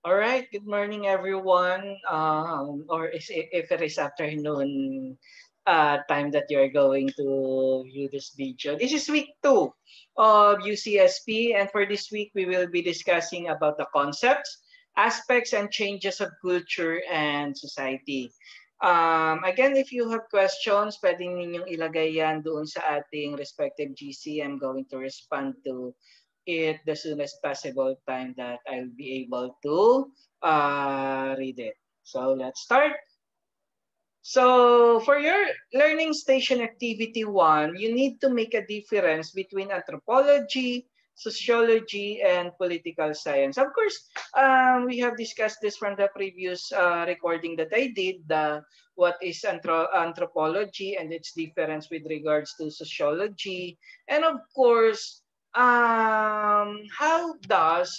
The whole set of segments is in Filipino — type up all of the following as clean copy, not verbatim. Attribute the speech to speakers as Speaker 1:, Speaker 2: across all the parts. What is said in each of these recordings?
Speaker 1: All right. Good morning, everyone. If it is afternoon time that you're going to view this video. This is week 2 of UCSP, and for this week, we will be discussing about the concepts, aspects, and changes of culture and society. Again, if you have questions, pwede ninyong ilagay yan doon sa ating respective GC. I'm going to respond to it the soonest possible time that I'll be able to read it. So let's start. So for your learning station activity 1, you need to make a difference between anthropology, sociology, and political science. Of course, we have discussed this from the previous recording that I did, the what is anthropology and its difference with regards to sociology. And of course, how does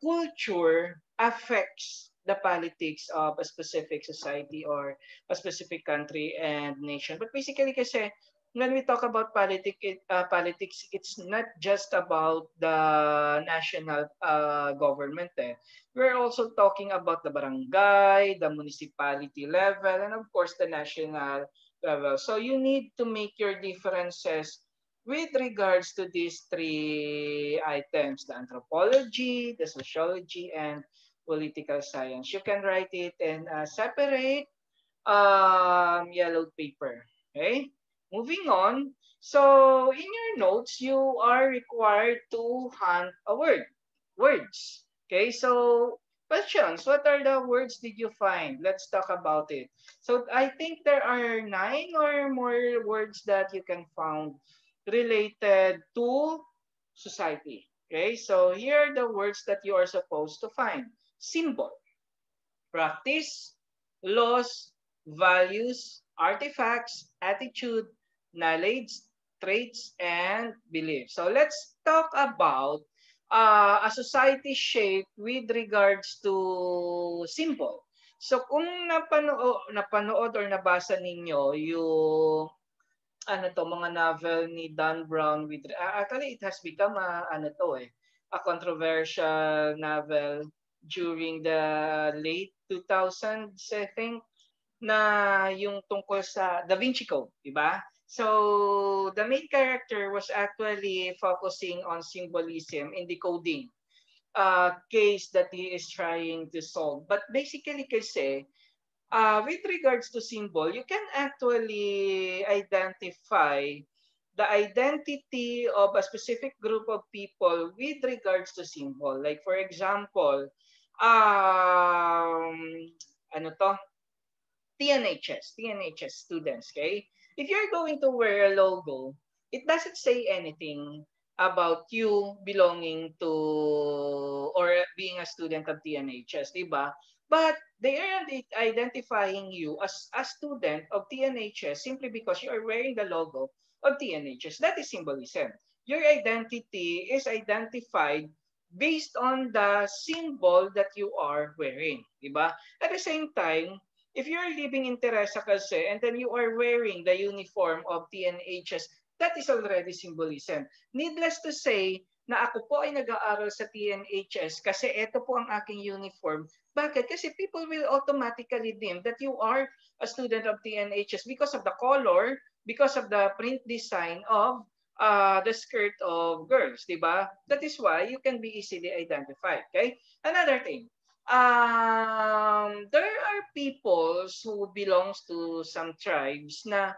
Speaker 1: culture affects the politics of a specific society or a specific country and nation. But basically kasi when we talk about politics, it's not just about the national government. We're also talking about the barangay, the municipality level, and of course the national level. So you need to make your differences with regards to these three items, the anthropology, the sociology, and political science. You can write it in a separate yellow paper. Okay? Moving on. So, in your notes, you are required to hunt a word. Words. Okay? So, questions. What are the words did you find? Let's talk about it. So, I think there are 9 or more words that you can find related to society. Okay? So, here are the words that you are supposed to find. Symbol, practice, laws, values, artifacts, attitude, knowledge, traits, and beliefs. So let's talk about a society shape with regards to symbol. So kung napanood or nabasa ninyo yung mga novel ni Dan Brown with actually it has become a controversial novel during the late 2000s, I think, na yung tungkol sa Da Vinci Code, di ba? So the main character was actually focusing on symbolism in decoding case that he is trying to solve. But basically kasi with regards to symbol, you can actually identify the identity of a specific group of people with regards to symbol. Like for example, um, ano to? TNHS students, okay? If you're going to wear a logo, it doesn't say anything about you belonging to or being a student of TNHS, di ba? But they are identifying you as a student of TNHS simply because you are wearing the logo of TNHS. That is symbolism. Your identity is identified based on the symbol that you are wearing, di ba? At the same time, if you're living in Teresa kasi and then you are wearing the uniform of TNHS, that is already symbolism. Needless to say, na ako po ay nag-aaral sa TNHS kasi ito po ang aking uniform. Bakit? Kasi people will automatically deem that you are a student of TNHS because of the color, because of the print design of the skirt of girls, di ba? That is why you can be easily identified. Okay? Another thing, there are peoples who belongs to some tribes na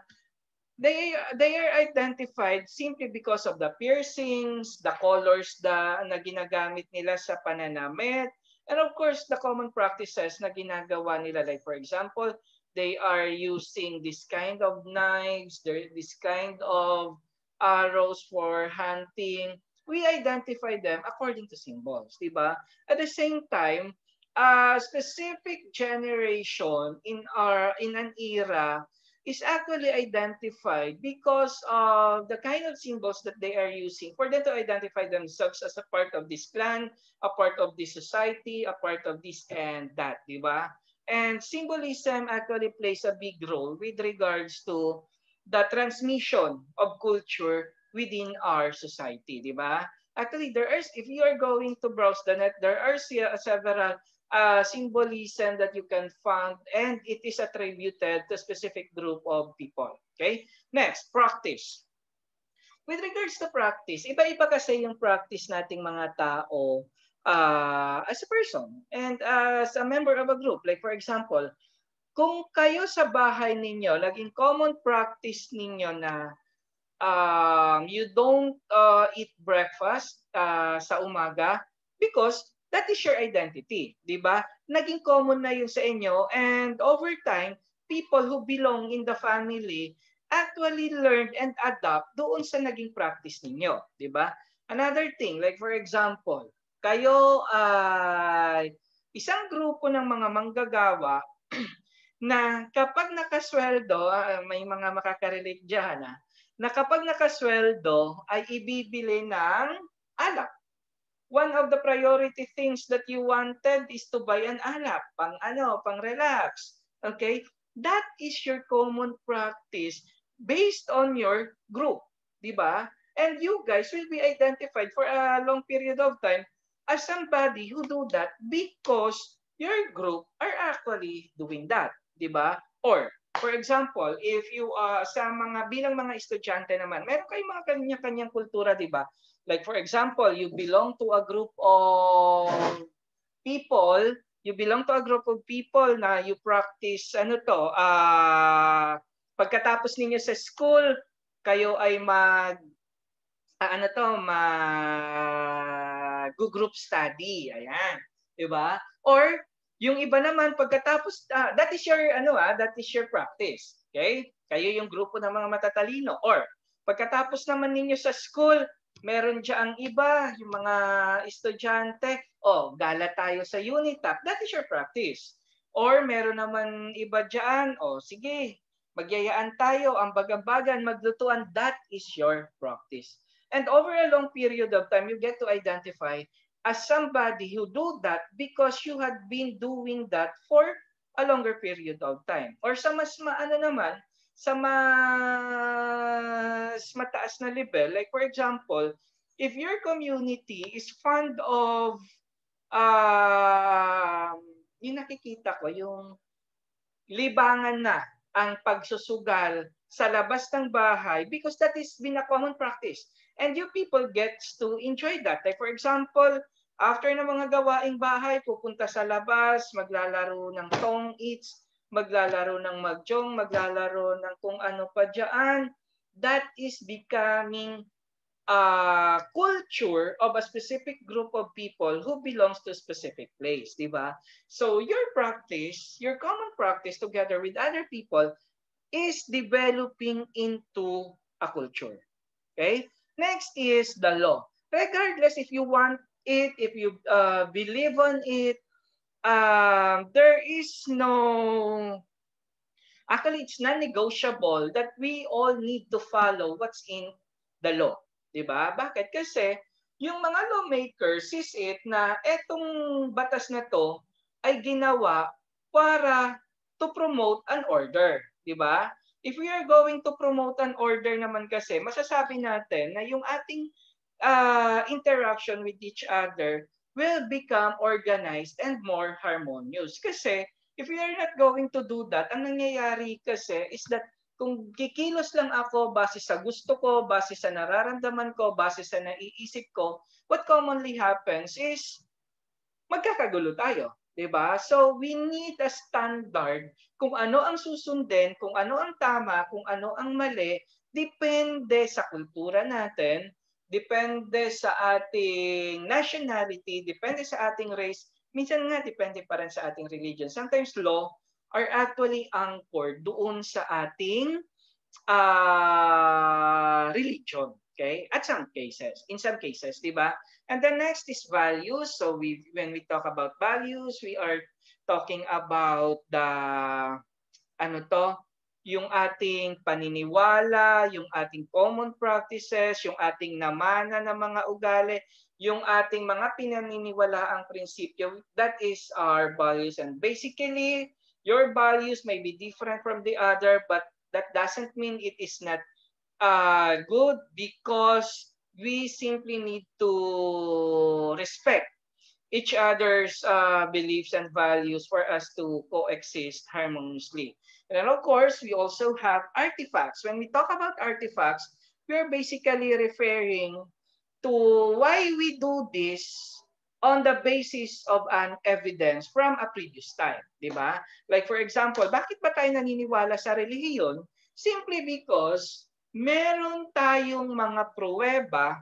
Speaker 1: they are identified simply because of the piercings, the colors na ginagamit nila sa pananamit, and of course the common practices na ginagawa nila, like for example, they are using this kind of knives, this kind of arrows for hunting. We identify them according to symbols, di ba? At the same time, a specific generation in an era is actually identified because of the kind of symbols that they are using for them to identify themselves as a part of this clan, a part of this society, a part of this and that, di ba? And symbolism actually plays a big role with regards to the transmission of culture within our society, di ba? Actually, there are, if you are going to browse the net, there are several symbolism that you can find, and it is attributed to a specific group of people. Okay? Next, practice. With regards to practice, iba-iba kasi yung practice nating mga tao as a person and as a member of a group. Like for example, kung kayo sa bahay ninyo, naging common practice ninyo na you don't eat breakfast sa umaga because that is your identity, di ba? Naging common na yun sa inyo, and over time, people who belong in the family actually learned and adapt doon sa naging practice ninyo, di ba? Another thing, like for example, kayo ay isang grupo ng mga manggagawa na kapag nakasweldo, may mga makaka-relate dyan, na kapag nakasweldo ay ibibili ng alak. One of the priority things that you wanted is to buy an alak, pang relax. Okay? That is your common practice based on your group, di ba? And you guys will be identified for a long period of time as somebody who do that because your group are actually doing that, di ba? Or for example, if you sa mga bilang mga estudyante naman, meron kayong mga kanya-kanyang kultura, di ba? Like for example, you belong to a group of people, na you practice pagkatapos ninyo sa school, kayo ay mag group study. Ayan, 'di ba? Or yung iba naman pagkatapos that is your practice. Okay? Kayo yung grupo ng mga matatalino. Or pagkatapos naman ninyo sa school, meron diyang iba, yung mga estudyante, gala tayo sa Unitap. That is your practice. Or meron naman iba diyan, sige, magyayaan tayo, ang bagan-bagan, maglutuan. That is your practice. And over a long period of time, you get to identify as somebody who do that because you had been doing that for a longer period of time. Or sa mas sa mas mataas na level, like for example, if your community is fond of yung nakikita ko, yung libangan na ang pagsusugal sa labas ng bahay because that is been a common practice. And you people gets to enjoy that. Like for example, after ng mga gawaing bahay, pupunta sa labas, maglalaro ng tong-its, maglalaro ng mahjong, maglalaro ng kung ano pa dyan. That is becoming culture of a specific group of people who belongs to a specific place, di ba? So your practice, your common practice together with other people is developing into a culture. Okay? Next is the law. Regardless if you want it, if you believe on it, there is no, actually it's non-negotiable that we all need to follow what's in the law. Diba? Bakit? Kasi yung mga lawmakers sees it na etong batas na to ay ginawa para to promote an order. Diba? If we are going to promote an order naman kasi, masasabi natin na yung ating interaction with each other will become organized and more harmonious. Kasi if we are not going to do that, ang nangyayari kasi is that kung kikilos lang ako base sa gusto ko, base sa nararamdaman ko, base sa naiisip ko, what commonly happens is magkakagulo tayo, 'di ba? So we need a standard kung ano ang susundin, kung ano ang tama, kung ano ang mali, depende sa kultura natin, depende sa ating nationality, depende sa ating race, minsan nga depende pa rin sa ating religion. Sometimes law are actually anchored doon sa ating religion. Okay? At some cases, in some cases, di ba? And the next is values. So when we talk about values, we are talking about the yung ating paniniwala, yung ating common practices, yung ating namana ng mga ugali, yung ating mga pinaniniwalaang prinsipyo. That is our values. And basically, your values may be different from the other, but that doesn't mean it is not good because we simply need to respect each other's beliefs and values for us to coexist harmoniously. And then of course, we also have artifacts. When we talk about artifacts, we are basically referring to why we do this on the basis of an evidence from a previous time, di ba? Like for example, bakit ba tayo naniniwala sa relihiyon? Simply because meron tayong mga pruweba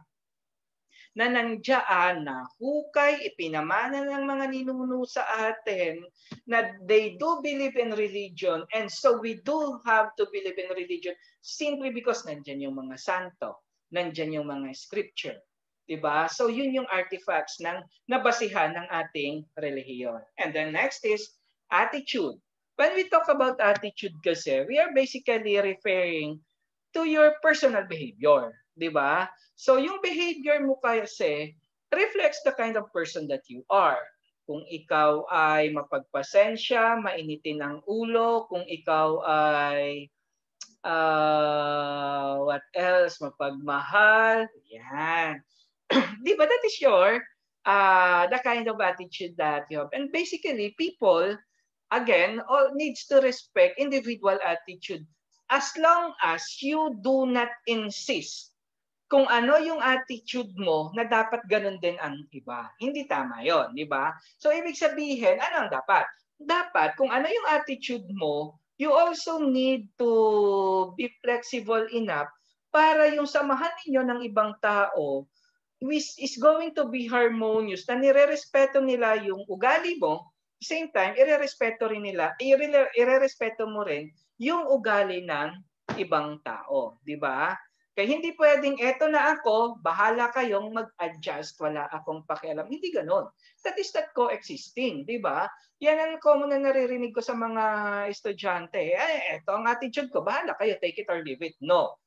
Speaker 1: na nandiyan na hukay ipinamana ng mga ninuno sa atin na they do believe in religion, and so we do have to believe in religion simply because nandiyan yung mga santo, nandiyan yung mga scripture. Diba? So yun yung artifacts ng nabasihan ng ating relihiyon. And then next is attitude. When we talk about attitude kasi, we are basically referring to your personal behavior. Diba? So yung behavior mo kasi reflects the kind of person that you are. Kung ikaw ay mapagpasensya, mainitin ang ulo, kung ikaw ay what else, mapagmahal, yan. Di ba, that is your the kind of attitude that you have. And basically, people, again, all needs to respect individual attitude as long as you do not insist kung ano yung attitude mo na dapat ganun din ang iba. Hindi tama yon, di ba? So, ibig sabihin, ano ang dapat? Dapat, kung ano yung attitude mo, you also need to be flexible enough para yung samahan ninyo ng ibang tao is going to be harmonious, na nire-respeto nila yung ugali mo, same time, ire-respeto rin nila, ire-respeto mo rin yung ugali ng ibang tao, di ba? Kaya hindi pwedeng eto na ako, bahala kayong mag-adjust, wala akong pakialam. Hindi ganoon. That is not coexisting, di ba? Yan ang common na naririnig ko sa mga estudyante. Eto ang attitude ko, bahala kayo, take it or leave it. No.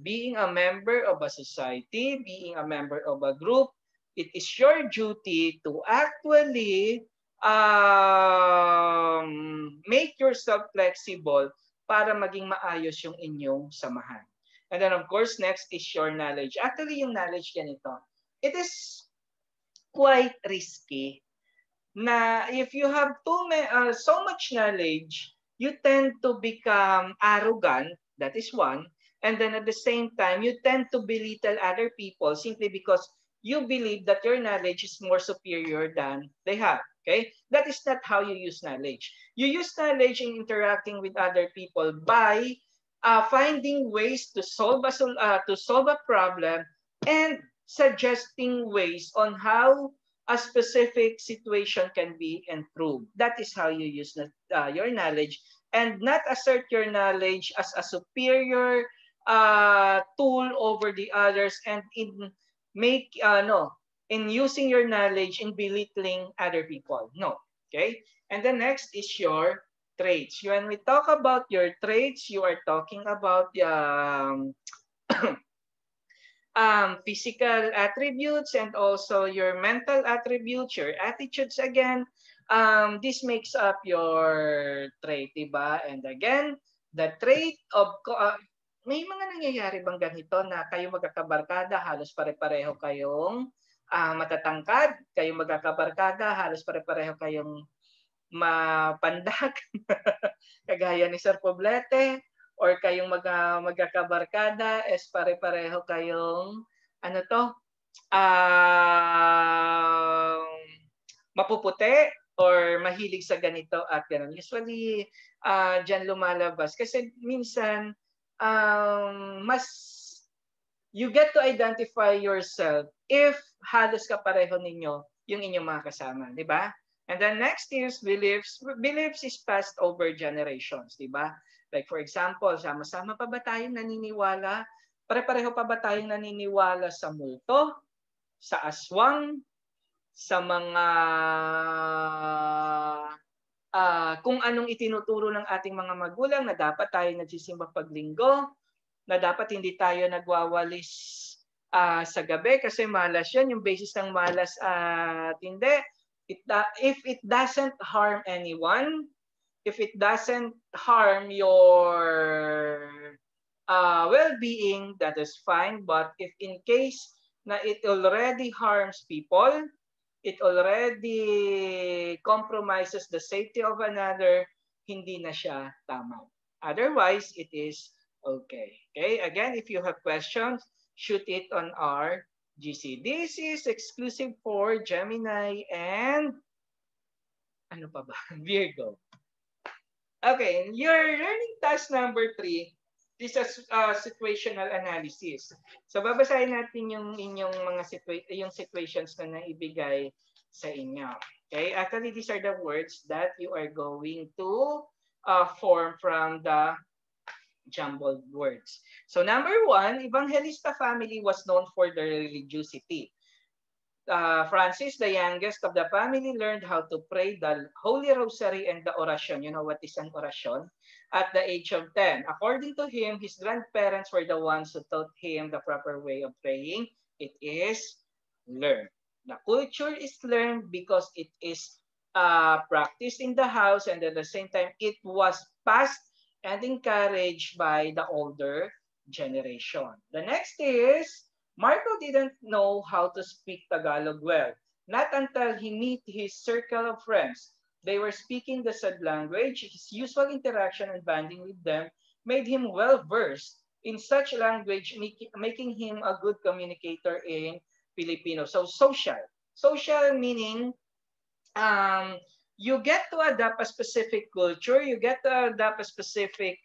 Speaker 1: Being a member of a society, being a member of a group, it is your duty to actually make yourself flexible para maging maayos yung inyong samahan. And then of course, next is your knowledge. Actually, yung knowledge ganito, it is quite risky na if you have so much knowledge, you tend to become arrogant, that is one, and then at the same time, you tend to belittle other people simply because you believe that your knowledge is more superior than they have. Okay? That is not how you use knowledge. You use knowledge in interacting with other people by finding ways to solve a problem and suggesting ways on how a specific situation can be improved. That is how you use your knowledge, and not assert your knowledge as a superior tool over the others, and in using your knowledge in belittling other people. No. Okay? And the next is your traits. When we talk about your traits, you are talking about physical attributes and also your mental attributes, your attitudes again. This makes up your trait, diba? And again, the trait of may mga nangyayari bang ganito na kayo magkakabarkada, halos pare-pareho kayong matatangkad, kayo magkakabarkada, halos pare-pareho kayong mapandak, kagaya ni Sir Poblete, or kayong magkakabarkada, es pare-pareho kayong mapuputi or mahilig sa ganito at gano'n. Usually, dyan lumalabas. Kasi minsan, you get to identify yourself if halos kapareho ninyo yung inyong mga kasama, di ba? And then next is beliefs. Beliefs is passed over generations, di ba? Like for example, sama-sama pa ba tayong naniniwala? Pare-pareho pa ba tayong naniniwala sa multo, sa aswang, sa mga kung anong itinuturo ng ating mga magulang na dapat tayo nagsisimba paglinggo, na dapat hindi tayo nagwawalis sa gabi kasi malas yan, yung basis ng malas at hindi. If it doesn't harm anyone, if it doesn't harm your well-being, that is fine. But if in case na it already harms people, it already compromises the safety of another, hindi na siya tama. Otherwise, it is okay. Okay, again, if you have questions, shoot it on our GC. This is exclusive for Gemini and ano pa ba? Virgo. Okay, your learning task number 3 is a situational analysis. So babasahin natin yung inyong mga yung situations na naibigay sa inyo. Okay, actually these are the words that you are going to form from the jumbled words. So number 1, Evangelista family was known for their religiosity. Francis, the youngest of the family, learned how to pray the Holy Rosary and the Oración. You know what is an Oración? At the age of 10. According to him, his grandparents were the ones who taught him the proper way of praying. It is learned. The culture is learned because it is practiced in the house, and at the same time, it was passed and encouraged by the older generation. The next is, Marco didn't know how to speak Tagalog well, not until he met his circle of friends. They were speaking the said language. His usual interaction and bonding with them made him well versed in such language, making him a good communicator in Filipino. So social. Social meaning you get to adapt a specific culture, you get to adapt a specific,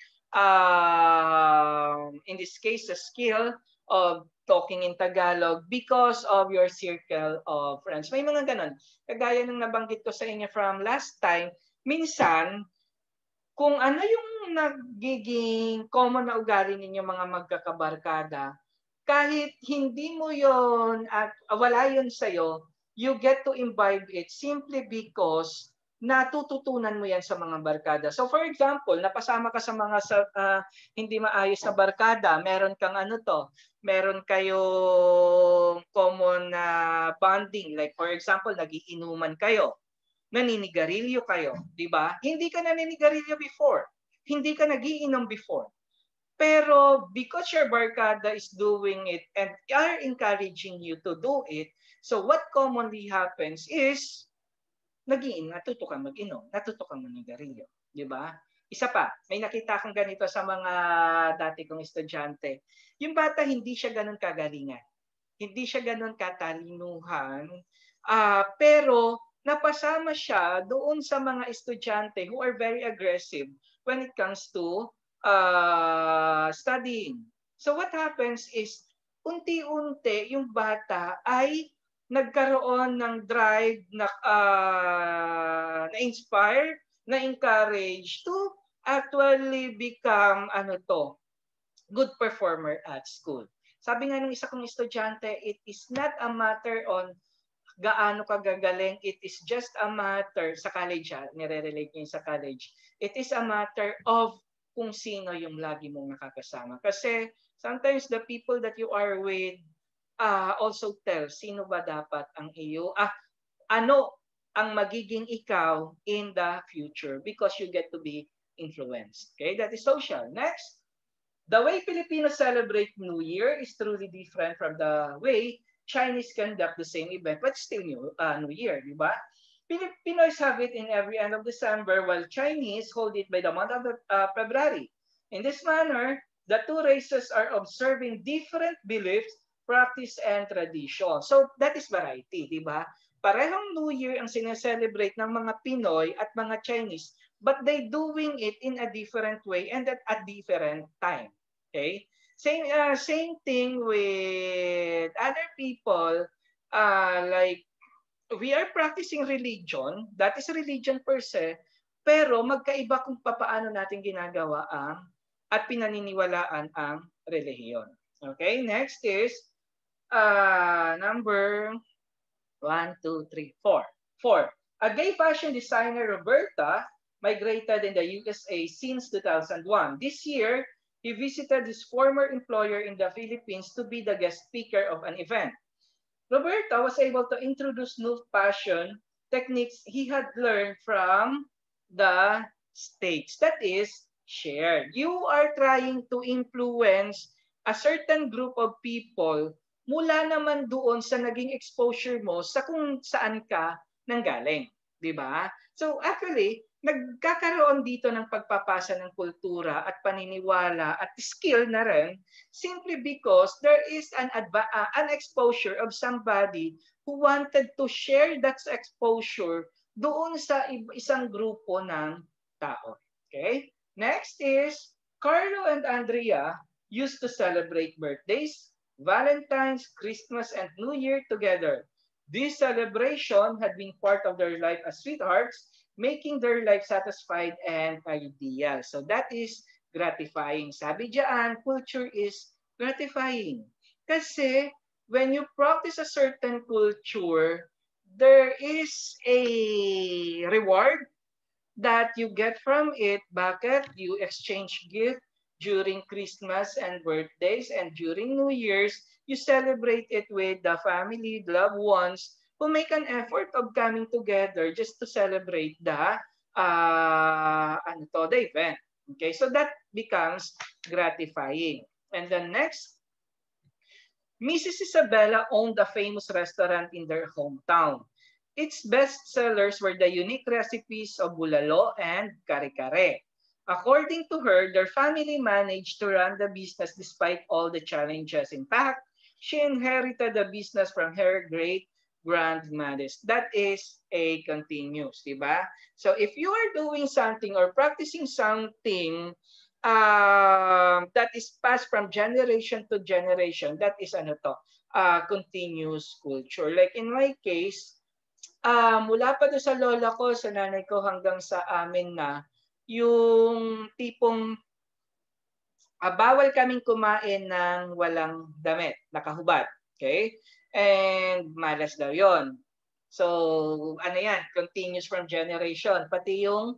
Speaker 1: in this case, a skill of talking in Tagalog because of your circle of friends. May mga ganun. Kagaya nung nabanggit ko sa inyo from last time, minsan, kung ano yung nagiging common na ugali ninyo mga magkakabarkada, kahit hindi mo yon at wala yon sa'yo, you get to imbibe it simply because natututunan mo yan sa mga barkada. So for example, napasama ka sa mga hindi maayos na barkada, meron kang meron kayong common na bonding. Like for example, nagiinuman kayo, naninigarilyo kayo, di ba? Hindi ka naninigarilyo before. Hindi ka nagiinom before. Pero because your barkada is doing it and are encouraging you to do it, so what commonly happens is, natuto kang mag-inom, natuto kang manigarilyo. Di ba? Isa pa, may nakita kang ganito sa mga dati kong estudyante. Yung bata, hindi siya ganun kagalingan. Hindi siya ganun katalinuhan. Pero napasama siya doon sa mga estudyante who are very aggressive when it comes to studying. So what happens is, unti-unti yung bata ay nagkaroon ng drive na na-encourage to actually become good performer at school. Sabi nga ng isa kong estudyante, it is not a matter on gaano ka gagaling, it is just a matter sa college, nire-relate niya sa college. It is a matter of kung sino yung lagi mong nakakasama. Kasi sometimes the people that you are with also tell sino ba dapat ang ano ang magiging ikaw in the future because you get to be influenced. Okay, that is social. Next, the way Filipinos celebrate New Year is truly different from the way Chinese conduct the same event, but still New Year, di ba? Pinoys have it in every end of December, while Chinese hold it by the month of February. In this manner, the two races are observing different beliefs, practice, and tradition. So that is variety, di ba? Parehong New Year ang sineselebrate ng mga Pinoy at mga Chinese, but they doing it in a different way and at a different time. Okay? Same thing with other people, like we are practicing religion, that is religion per se, pero magkaiba kung paano natin ginagawa at pinaniniwalaan ang relihiyon. Okay, next is number 1, 2, 3, 4. 4. A gay fashion designer, Roberta, migrated in the USA since 2001. This year, he visited his former employer in the Philippines to be the guest speaker of an event. Roberta was able to introduce new fashion techniques he had learned from the States. That is, shared. You are trying to influence a certain group of people mula naman doon sa naging exposure mo sa kung saan ka nanggaling, 'di ba? So actually, nagkakaroon dito ng pagpapasa ng kultura at paniniwala at skill na rin simply because there is an exposure of somebody who wanted to share that exposure doon sa isang grupo ng tao. Okay? Next is Carlo and Andrea used to celebrate birthdays, Valentine's, Christmas, and New Year together. This celebration had been part of their life as sweethearts, making their life satisfied and ideal. So that is gratifying. Sabi diyan, culture is gratifying. Kasi when you practice a certain culture, there is a reward that you get from it. Bakit? You exchange gift during Christmas and birthdays, and during New Year's, you celebrate it with the family, loved ones who make an effort of coming together just to celebrate the event. Okay, so that becomes gratifying. And the next, Mrs. Isabella owned a famous restaurant in their hometown. Its best sellers were the unique recipes of bulalo and kare-kare. According to her, their family managed to run the business despite all the challenges. In fact, she inherited the business from her great-grandmothers. That is a continuous, diba? So if you are doing something or practicing something that is passed from generation to generation, that is continuous culture. Like in my case, mula pa doon sa lola ko, sa nanay ko, hanggang sa amin na, yung tipong bawal kaming kumain ng walang damit, nakahubad. Okay? And malas daw yon. So, ano yan, continuous from generation. Pati yung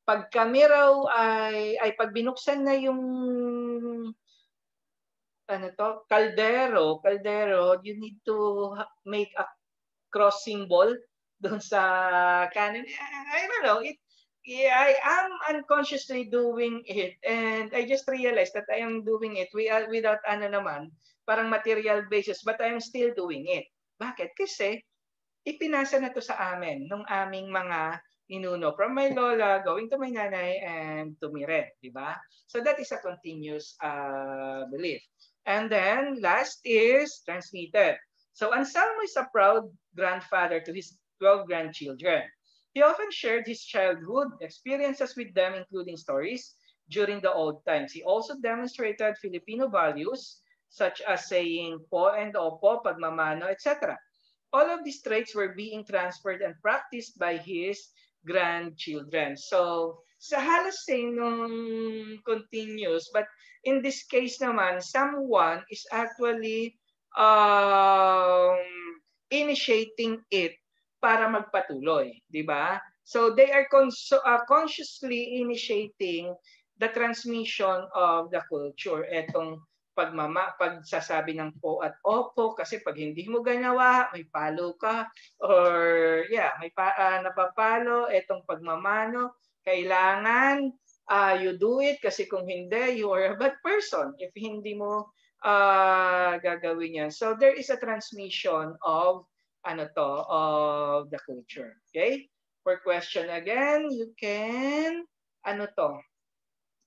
Speaker 1: pag kami raw ay pag binuksan na yung kaldero, you need to make a cross symbol doon sa kanin. I don't know, I am unconsciously doing it, and I just realized that I am doing it without parang material basis, but I am still doing it. Bakit? Kasi ipinasa na to sa amin nung aming mga ninuno, from my lola going to my nanay and to me rin, di ba? So that is a continuous belief. And then last is transmitted. So Anselmo is a proud grandfather to his 12 grandchildren. He often shared his childhood experiences with them, including stories during the old times. He also demonstrated Filipino values such as saying po and opo, pagmamano, etc. All of these traits were being transferred and practiced by his grandchildren. So, sa halos nung continuous, but in this case naman, someone is actually initiating it para magpatuloy, di ba? So they are consciously initiating the transmission of the culture. Etong pagsasabi ng po at opo, kasi pag hindi mo ganawa, may palo ka, or may napapalo. Etong pagmamano, kailangan you do it, kasi kung hindi, you are a bad person if hindi mo gagawin yan. So there is a transmission of of the culture. Okay? For question again, you can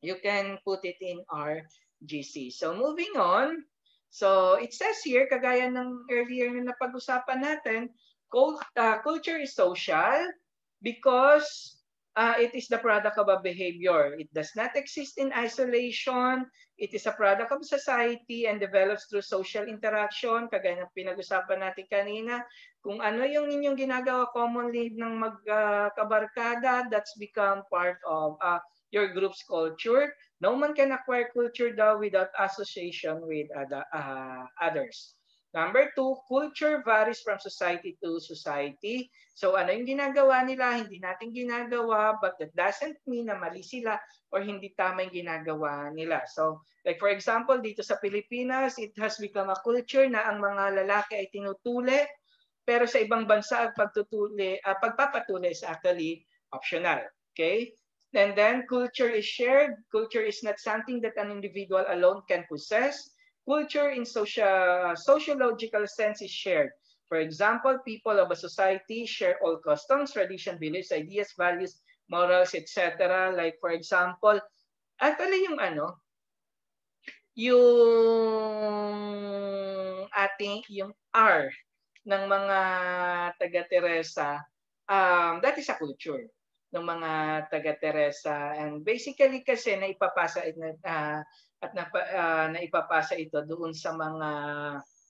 Speaker 1: you can put it in our GC. So moving on. So it says here, kagaya ng earlier na napag-usapan natin, culture is social because it is the product of a behavior. It does not exist in isolation. It is a product of society and develops through social interaction. Kagaya ng pinag-usapan natin kanina, kung ano yung inyong ginagawa commonly ng magkabarkada, that's become part of your group's culture. No one can acquire culture daw without association with others. Number 2, culture varies from society to society. So ano yung ginagawa nila, hindi natin ginagawa, but that doesn't mean na mali sila or hindi tama yung ginagawa nila. So like for example, dito sa Pilipinas, it has become a culture na ang mga lalaki ay tinutuli, pero sa ibang bansa ang pagpapatuli is actually optional. Okay? And then culture is shared. Culture is not something that an individual alone can possess. Culture in sociological sense is shared. For example, people of a society share all customs, tradition, beliefs, ideas, values, morals, etc. Like for example, actually yung R ng mga taga-Teresa, that is a culture ng mga taga-Teresa. And basically kasi naipapasa naipapasa ito doon sa mga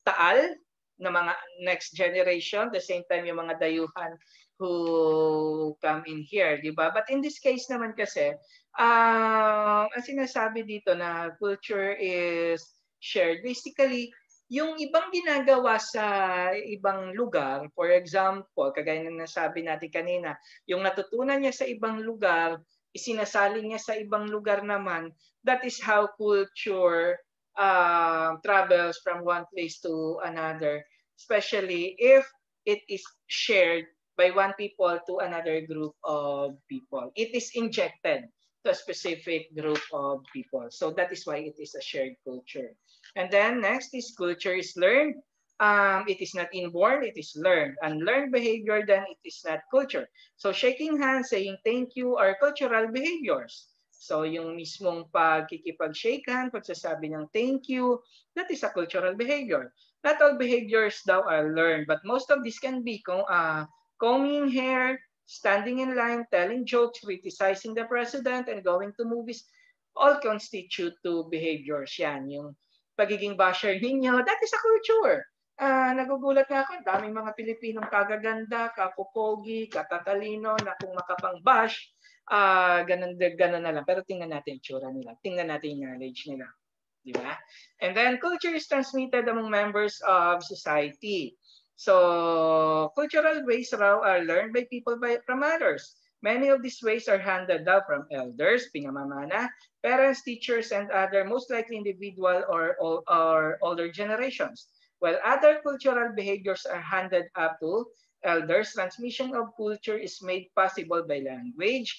Speaker 1: taal na mga next generation, the same time yung mga dayuhan who come in here, di ba? But in this case naman kasi, ang sinasabi dito na culture is shared, basically, yung ibang ginagawa sa ibang lugar, for example, kagaya ng nasabi natin kanina, yung natutunan niya sa ibang lugar, isinasali niya sa ibang lugar naman, that is how culture travels from one place to another, especially if it is shared by one people to another group of people. It is injected to a specific group of people. So that is why it is a shared culture. And then next is culture is learned. It is not inborn, it is learned. Unlearned behavior, then it is not culture. So shaking hands, saying thank you are cultural behaviors. So yung mismong pagkikipag-shake hand, pagsasabi ng thank you, that is a cultural behavior. Not all behaviors daw are learned, but most of this can be combing hair, standing in line, telling jokes, criticizing the president, and going to movies, all constitute to behaviors. Yan, yung pagiging basher ninyo, that is a culture. Nagugulat nga ako, daming mga Pilipinong kagaganda, kapopogi, katatalino, na kung makapang-bash, ganun na lang. Pero tingnan natin yung tsura nila. Tingnan natin yung knowledge nila. Di ba? And then, culture is transmitted among members of society. So, cultural ways raw are learned by people from others. Many of these ways are handed down from elders, pinamamana, parents, teachers, and other most likely individual or older generations. While other cultural behaviors are handed up to elders, transmission of culture is made possible by language.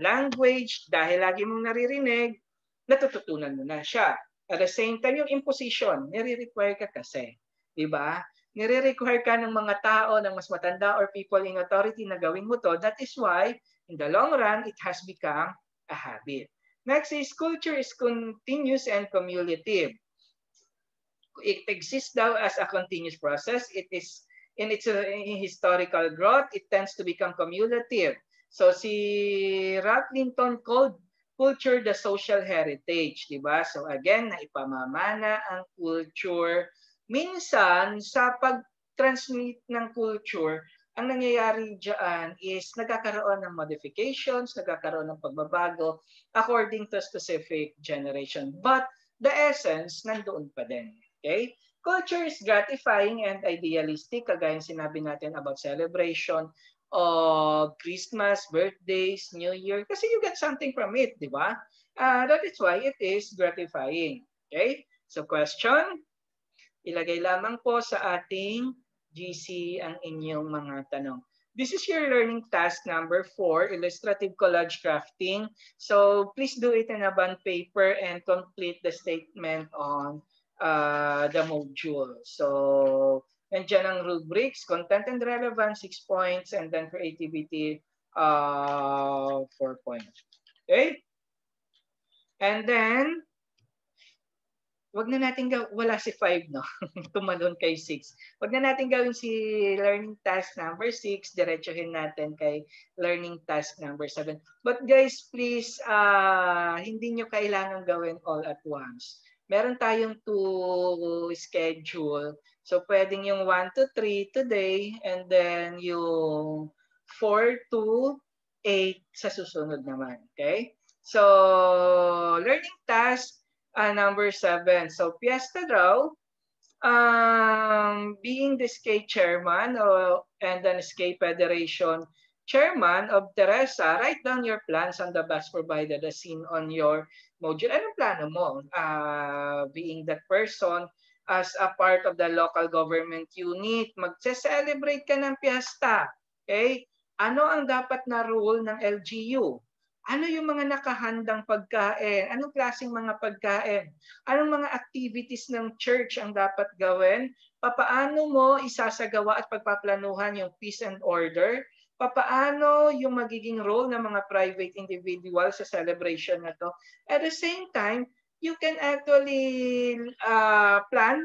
Speaker 1: Language, dahil lagi mong naririnig, natututunan mo na siya. At the same time, yung imposition, nire-require ka kasi. Diba? Nire-require ka ng mga tao, ng mas matanda or people in authority na gawin mo to. That is why, in the long run, it has become a habit. Next is culture is continuous and cumulative. It exists now as a continuous process. It is in its historical growth, it tends to become cumulative. So si Ralph Linton called culture the social heritage, di ba? So again, naipamamana ang culture. Minsan, sa pag-transmit ng culture, ang nangyayari dyan is nagkakaroon ng modifications, nagkakaroon ng pagbabago according to specific generation. But the essence, nandoon pa din. Okay? Culture is gratifying and idealistic, kagaya sinabi natin about celebration of Christmas, birthdays, New Year, kasi you get something from it, di ba? That is why it is gratifying. Okay? So question, ilagay lamang po sa ating GC ang inyong mga tanong. This is your learning task number 4, illustrative collage crafting. So please do it in a bond paper and complete the statement on the module. So nandiyan ang rubrics, content and relevance, 6 points, and then creativity, 4 points. Okay? And then, wag na natin wala si 5, no? Tumalon kay 6. Wag na natin gawin si learning task number 6, diretsuhin natin kay learning task number 7. But guys, please, hindi nyo kailangan gawin all at once. Meron tayong 2 schedule. So, pwedeng yung 1 to 3 today, and then yung 4 to 8 sa susunod naman. Okay? So, learning task, number 7. So, Fiesta daw, being the SK chairman and then SK Federation chairman of Teresa, write down your plans on the box provided as seen on your module. Anong plano mo? Being that person as a part of the local government unit, magse-celebrate ka ng fiesta. Okay? Ano ang dapat na role ng LGU? Ano yung mga nakahandang pagkain? Anong klaseng mga pagkain? Anong mga activities ng church ang dapat gawin? Papaano mo isasagawa at pagpaplanuhan yung peace and order? Papaano yung magiging role ng mga private individual sa celebration na to? At the same time, you can actually plan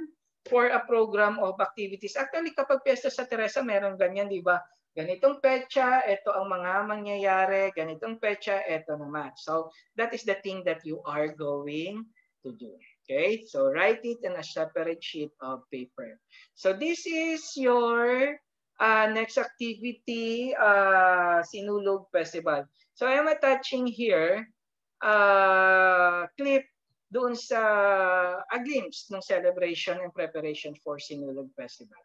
Speaker 1: for a program of activities. Actually, kapag piyesta sa Teresa, meron ganyan, di ba? Ganitong petsa, ito ang mga mangyayari, ganitong petsa, ito naman. So, that is the thing that you are going to do. Okay? So, write it in a separate sheet of paper. So, this is your next activity, Sinulog Festival. So, I am attaching here clip doon sa a glimpse ng celebration and preparation for Sinulog Festival.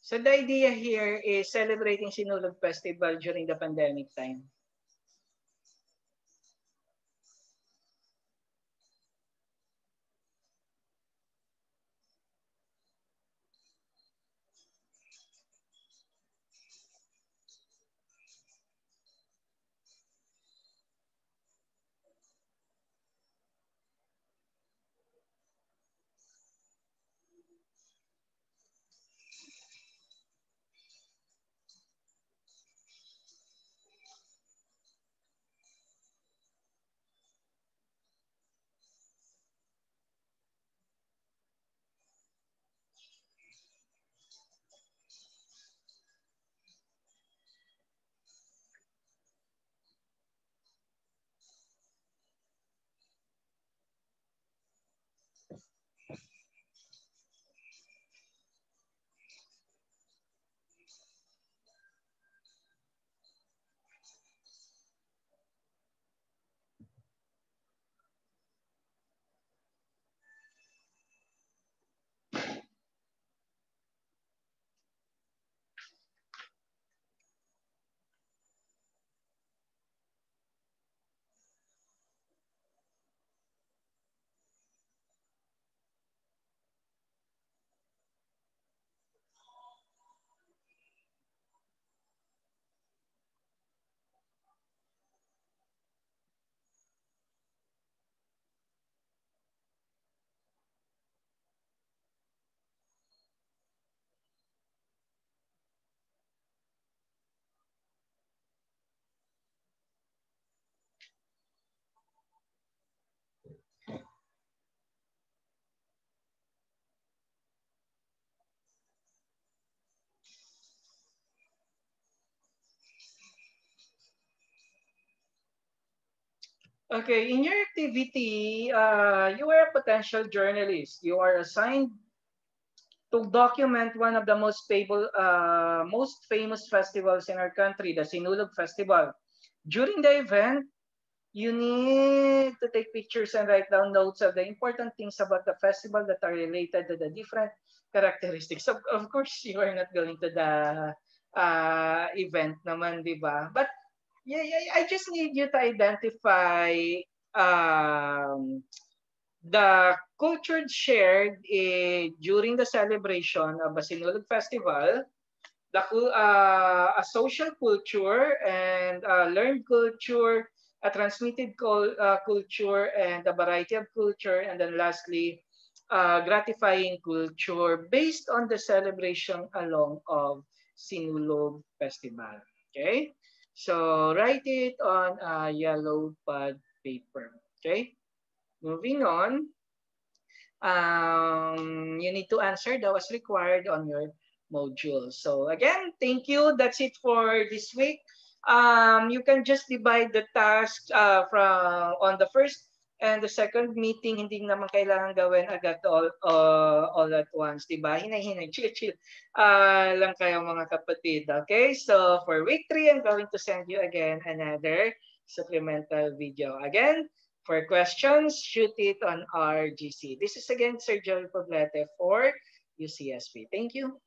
Speaker 1: So the idea here is celebrating Sinulog Festival during the pandemic time. Okay, in your activity, you are a potential journalist. You are assigned to document one of the most famous festivals in our country, the Sinulog Festival. During the event, you need to take pictures and write down notes of the important things about the festival that are related to the different characteristics. Of course, you are not going to the event naman, di ba? But yeah, I just need you to identify um, the culture shared during the celebration of Basinulog Festival, a social culture and learned culture, a transmitted culture, and a variety of culture, and then lastly, gratifying culture based on the celebration along of Sinulog Festival. Okay, so write it on a yellow pad paper. Okay? Moving on. You need to answer that was required on your module. So again, thank you. That's it for this week. You can just divide the task from on the first and the second meeting. Hindi naman kailangan gawin agad all at once, diba? Hinay-hinay, chill-chill lang kayo mga kapatid. Okay, so for week 3, I'm going to send you again another supplemental video. Again, for questions, shoot it on our GC. This is again Sir Joey Poblete for UCSB. Thank you.